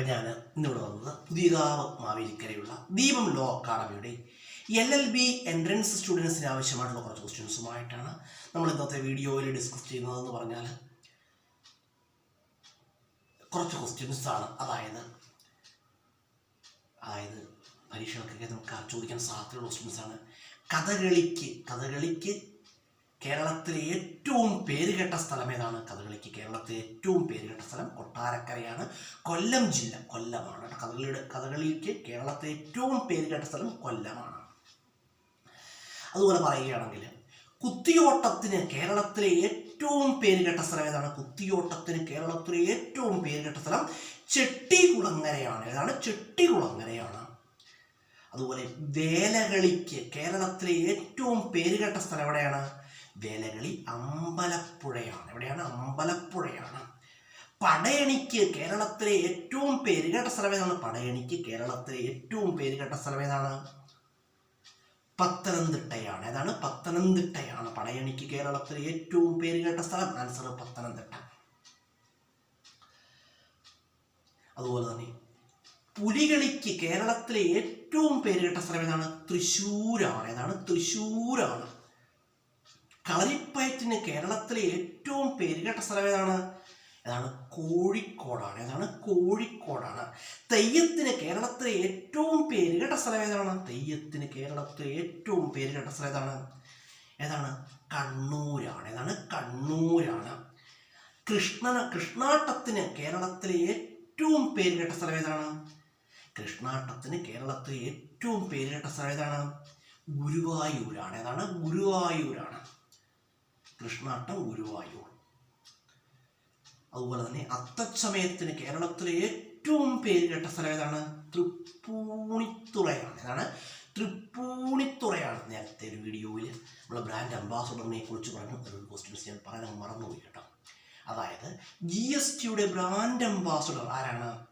ഇപ്പം ഞാൻ ഇന്നിവിടെ വന്നത് പുതിയകാവ് മാവേലിക്കരയുള്ള ദീപം ലോ അക്കാഡമിയുടെ LLB എൻട്രൻസ് സ്റ്റുഡൻസിന് ആവശ്യമായിട്ടുള്ള കുറച്ച് ക്വസ്റ്റ്യൻസുമായിട്ടാണ് നമ്മൾ ഇന്നത്തെ വീഡിയോയിൽ ഡിസ്കസ് ചെയ്യുന്നതെന്ന് പറഞ്ഞാൽ കുറച്ച് ക്വസ്റ്റ്യൻസാണ്. അതായത് പരീക്ഷകൾക്കൊക്കെ നമുക്ക് ചോദിക്കാൻ സാധ്യതയുള്ള ക്വസ്റ്റ്യൻസാണ്. കഥകളിക്ക് കേരളത്തിലെ ഏറ്റവും പേരുകേട്ട സ്ഥലം ഏതാണ്? കേരളത്തിലെ ഏറ്റവും പേരുകേട്ട സ്ഥലം കൊട്ടാരക്കരയാണ്. കൊല്ലം ജില്ല, കൊല്ലമാണ്. കഥകളിക്ക് കേരളത്തിലെ ഏറ്റവും പേരുകേട്ട സ്ഥലം കൊല്ലമാണ്. അതുപോലെ പറയുകയാണെങ്കിൽ കുത്തിയോട്ടത്തിന് കേരളത്തിലെ ഏറ്റവും പേരുകേട്ട സ്ഥലം ഏതാണ്? കുത്തിയോട്ടത്തിന് കേരളത്തിലെ ഏറ്റവും പേരുകേട്ട സ്ഥലം ചെട്ടികുളങ്ങരയാണ്. ഏതാണ്? ചെട്ടികുളങ്ങരയാണ്. അതുപോലെ വേലകളിക്ക് കേരളത്തിലെ ഏറ്റവും പേരുകേട്ട സ്ഥലം എവിടെയാണ്? വേലകളി അമ്പലപ്പുഴയാണ്. എവിടെയാണ്? അമ്പലപ്പുഴയാണ്. പടയണിക്ക് കേരളത്തിലെ ഏറ്റവും പേരുകേട്ട സ്ഥലം ഏതാണ്? പടയണിക്ക് കേരളത്തിലെ ഏറ്റവും പേരുകേട്ട സ്ഥലം ഏതാണ്? പത്തനംതിട്ടയാണ്. ഏതാണ്? പത്തനംതിട്ടയാണ്. പടയണിക്ക് കേരളത്തിലെ ഏറ്റവും പേരുകേട്ട സ്ഥലം. ആൻസർ പത്തനംതിട്ട. അതുപോലെ തന്നെ പുലികളിക്ക് കേരളത്തിലെ ഏറ്റവും പേരുകേട്ട സ്ഥലം ഏതാണ്? തൃശ്ശൂരാണ്. ഏതാണ്? തൃശ്ശൂരാണ്. കളരിപ്പയറ്റിന് കേരളത്തിലെ ഏറ്റവും പേരുകേട്ട സ്ഥലം ഏതാണ്? ഏതാണ്? കോഴിക്കോടാണ്. ഏതാണ്? കോഴിക്കോടാണ്. തെയ്യത്തിന് കേരളത്തിലെ ഏറ്റവും പേരുകേട്ട സ്ഥലം ഏതാണ്? തെയ്യത്തിന് കേരളത്തിലെ ഏറ്റവും പേരുകേട്ട സ്ഥലം ഏതാണ്? ഏതാണ്? കണ്ണൂരാണ്. ഏതാണ്? കണ്ണൂരാണ്. കൃഷ്ണാട്ടത്തിന് കേരളത്തിലെ ഏറ്റവും പേരുകേട്ട സ്ഥലം ഏതാണ്? കൃഷ്ണാട്ടത്തിന് കേരളത്തിലെ ഏറ്റവും പേരുകേട്ട സ്ഥലം ഏതാണ്? ഗുരുവായൂരാണ്. ഏതാണ്? ഗുരുവായൂരാണ്. കൃഷ്ണാട്ടം ഗുരുവായൂർ. അതുപോലെ തന്നെ അത്തച്ചമയത്തിന് കേരളത്തിലെ ഏറ്റവും പേരുകേട്ട സ്ഥലം ഏതാണ്? തൃപ്പൂണിത്തുറയാണ്. ഏതാണ്? തൃപ്പൂണിത്തുറയാണ്. നേരത്തെ ഒരു വീഡിയോയിൽ നമ്മൾ ബ്രാൻഡ് അംബാസഡറിനെ കുറിച്ച് പറഞ്ഞ ഒരു ക്വസ്റ്റ്യൻസ് ഞാൻ പറയാൻ മറന്നുപോയി കേട്ടോ. അതായത് GSTയുടെ ബ്രാൻഡ് അംബാസഡർ ആരാണ്?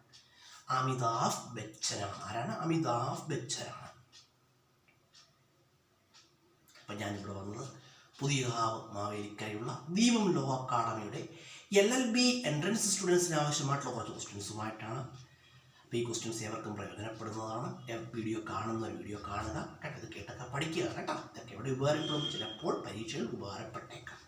അമിതാഭ് ബച്ചനാണ്. ആരാണ്? അമിതാഭ് ബച്ചനാണ്. അപ്പം ഞാനിവിടെ വന്നത് പുതിയകാവ് മാവേലിക്കരയുള്ള ദീപം ലോ അക്കാഡമിയുടെ LLB എൻട്രൻസ് സ്റ്റുഡൻസിന് ആവശ്യമായിട്ടുള്ള കുറച്ച് ക്വസ്റ്റ്യൻസുമായിട്ടാണ്. അപ്പോൾ ഈ ക്വസ്റ്റ്യൻസ് ഏവർക്കും പ്രയോജനപ്പെടുന്നതാണ്. വീഡിയോ കാണുക, കേട്ടത് കേട്ടൊക്കെ പഠിക്കുക കേട്ടോ. ഇതൊക്കെ എവിടെ ഉപകാരപ്പെടും? ചിലപ്പോൾ പരീക്ഷയിൽ ഉപകാരപ്പെട്ടേക്കാം.